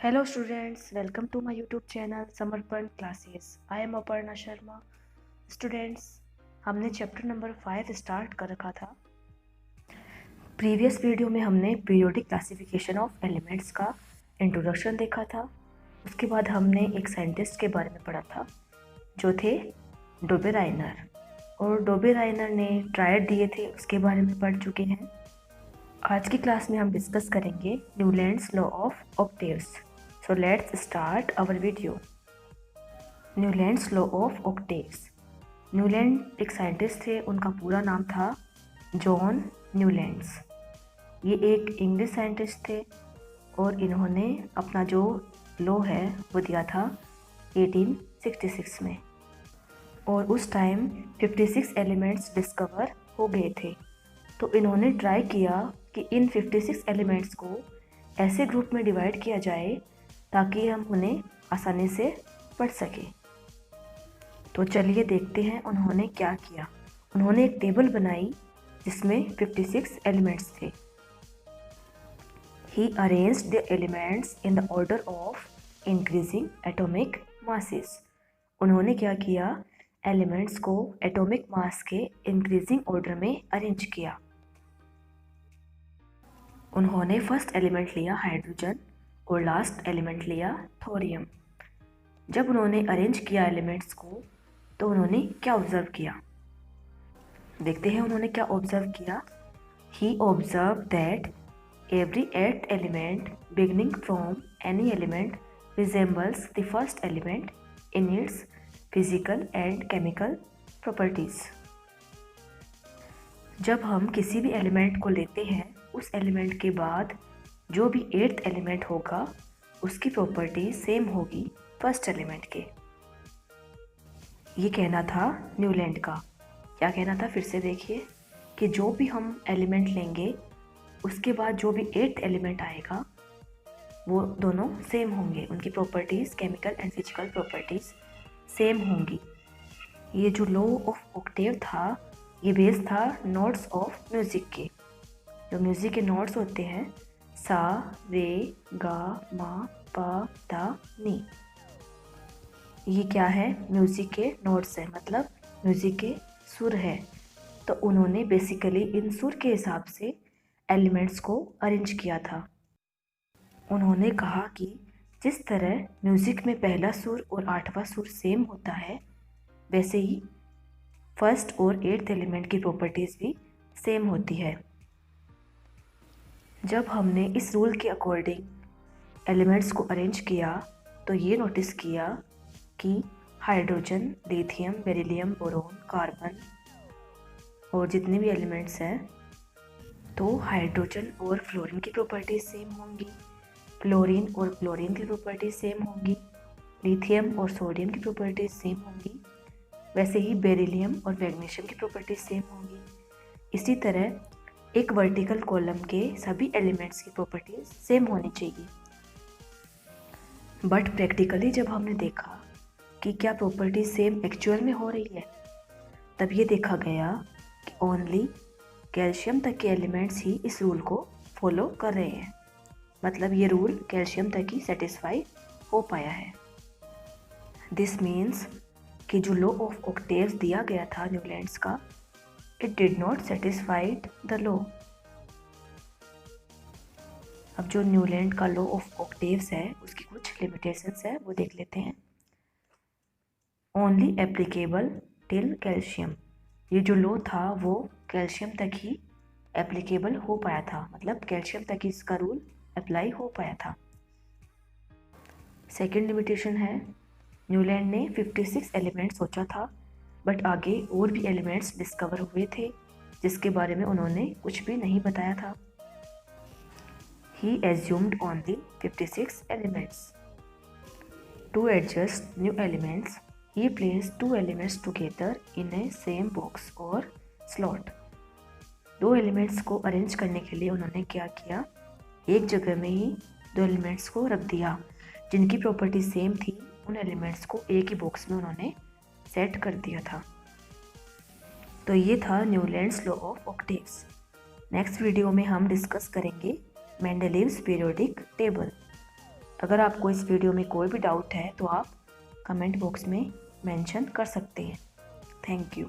Hello students, welcome to my YouTube channel Samarpan Classes. I am Aparna Sharma. Students, हमने chapter number 5 start कर रखा था। Previous video में हमने periodic classification of elements का introduction देखा था। उसके बाद हमने एक साइंटिस्ट के बारे में पढ़ा था जो थे डोबे राइनर, और डोबे राइनर ने ट्रायड दिए थे, उसके बारे में पढ़ चुके हैं। आज की क्लास में हम डिस्कस करेंगे Newlands law of octaves. So let's start our video. Newlands law of octaves. Newland एक साइंटिस्ट थे, उनका पूरा नाम था जॉन न्यूलैंड्स। ये एक इंग्लिश साइंटिस्ट थे और इन्होंने अपना जो लॉ है वो दिया था 1866 में, और उस टाइम 56 एलिमेंट्स डिस्कवर हो गए थे। तो इन्होंने ट्राई किया कि इन 56 एलिमेंट्स को ऐसे ग्रुप में डिवाइड किया जाए ताकि हम उन्हें आसानी से पढ़ सकें। तो चलिए देखते हैं उन्होंने क्या किया। उन्होंने एक टेबल बनाई जिसमें 56 एलिमेंट्स थे। He arranged the elements in the order of increasing atomic masses. उन्होंने क्या किया, एलिमेंट्स को एटॉमिक मास के इंक्रीजिंग ऑर्डर में अरेंज किया। उन्होंने फर्स्ट एलिमेंट लिया हाइड्रोजन और लास्ट एलिमेंट लिया थोरियम। जब उन्होंने अरेंज किया एलिमेंट्स को तो उन्होंने क्या ऑब्जर्व किया, देखते हैं उन्होंने क्या ऑब्जर्व किया। He observe that every eight element beginning from any element resembles the first element in its physical and chemical properties. जब हम किसी भी एलिमेंट को लेते हैं, उस एलिमेंट के बाद जो भी एट्थ एलिमेंट होगा उसकी प्रॉपर्टी सेम होगी फर्स्ट एलिमेंट के। ये कहना था न्यूलैंड का। क्या कहना था, फिर से देखिए कि जो भी हम एलिमेंट लेंगे उसके बाद जो भी एट्थ एलिमेंट आएगा वो दोनों सेम होंगे, उनकी properties chemical and physical properties same होंगी। ये जो लॉ ऑफ ऑक्टेव था ये बेस था नोट्स ऑफ म्यूज़िक के। जो म्यूज़िक के नोट्स होते हैं सा रे गा मा पा धा नी, ये क्या है, म्यूज़िक के नोट्स है, मतलब म्यूज़िक के सुर है। तो उन्होंने बेसिकली इन सुर के हिसाब से एलिमेंट्स को अरेंज किया था। उन्होंने कहा कि जिस तरह म्यूज़िक में पहला सुर और आठवां सुर सेम होता है, वैसे ही फर्स्ट और एट्थ एलिमेंट की प्रॉपर्टीज़ भी सेम होती है। जब हमने इस रूल के अकॉर्डिंग एलिमेंट्स को अरेंज किया तो ये नोटिस किया कि hydrogen, lithium, beryllium, boron, carbon और जितने भी एलिमेंट्स हैं, तो हाइड्रोजन और फ्लोरीन की प्रॉपर्टीज सेम होंगी, फ्लोरीन और क्लोरीन की प्रॉपर्टीज सेम होंगी, लिथियम और सोडियम की प्रॉपर्टीज सेम होंगी, वैसे ही बेरिलियम और मैग्नीशियम की प्रॉपर्टीज सेम होंगी। इसी तरह एक वर्टिकल कॉलम के सभी एलिमेंट्स की प्रॉपर्टीज सेम होनी चाहिए। बट प्रैक्टिकली जब हमने देखा कि क्या प्रॉपर्टी सेम एक्चुअल में हो रही है, तब ये देखा गया कि ओनली कैल्शियम तक के एलिमेंट्स ही इस रूल को फॉलो कर रहे हैं। मतलब ये रूल कैल्शियम तक ही सेटिस्फाई हो पाया है। दिस मीन्स कि जो लॉ ऑफ ऑक्टेव्स दिया गया था न्यूलैंड्स का, It did not satisfied the law. अब जो न्यूलैंड का लॉ ऑफ ऑक्टेव्स है उसकी कुछ लिमिटेशंस है, वो देख लेते हैं। Only applicable till calcium. ये जो लॉ था वो कैल्शियम तक ही एप्लीकेबल हो पाया था, मतलब कैल्शियम तक ही इसका रूल अप्लाई हो पाया था। सेकेंड लिमिटेशन है, न्यूलैंड ने 56 एलिमेंट सोचा था, बट आगे और भी एलिमेंट्स डिस्कवर हुए थे जिसके बारे में उन्होंने कुछ भी नहीं बताया था। He assumed only 56 elements. To adjust new elements, he placed two elements together in a same box or slot. दो एलिमेंट्स को अरेंज करने के लिए उन्होंने क्या किया, एक जगह में ही दो एलिमेंट्स को रख दिया जिनकी प्रॉपर्टी सेम थी। उन एलिमेंट्स को एक ही बॉक्स में उन्होंने सेट कर दिया था। तो ये था Newlands law of octaves. Next video में हम डिस्कस करेंगे मेंडलीव्स पीरियोडिक टेबल। अगर आपको इस वीडियो में कोई भी डाउट है तो आप कमेंट बॉक्स में मेंशन कर सकते हैं। Thank you.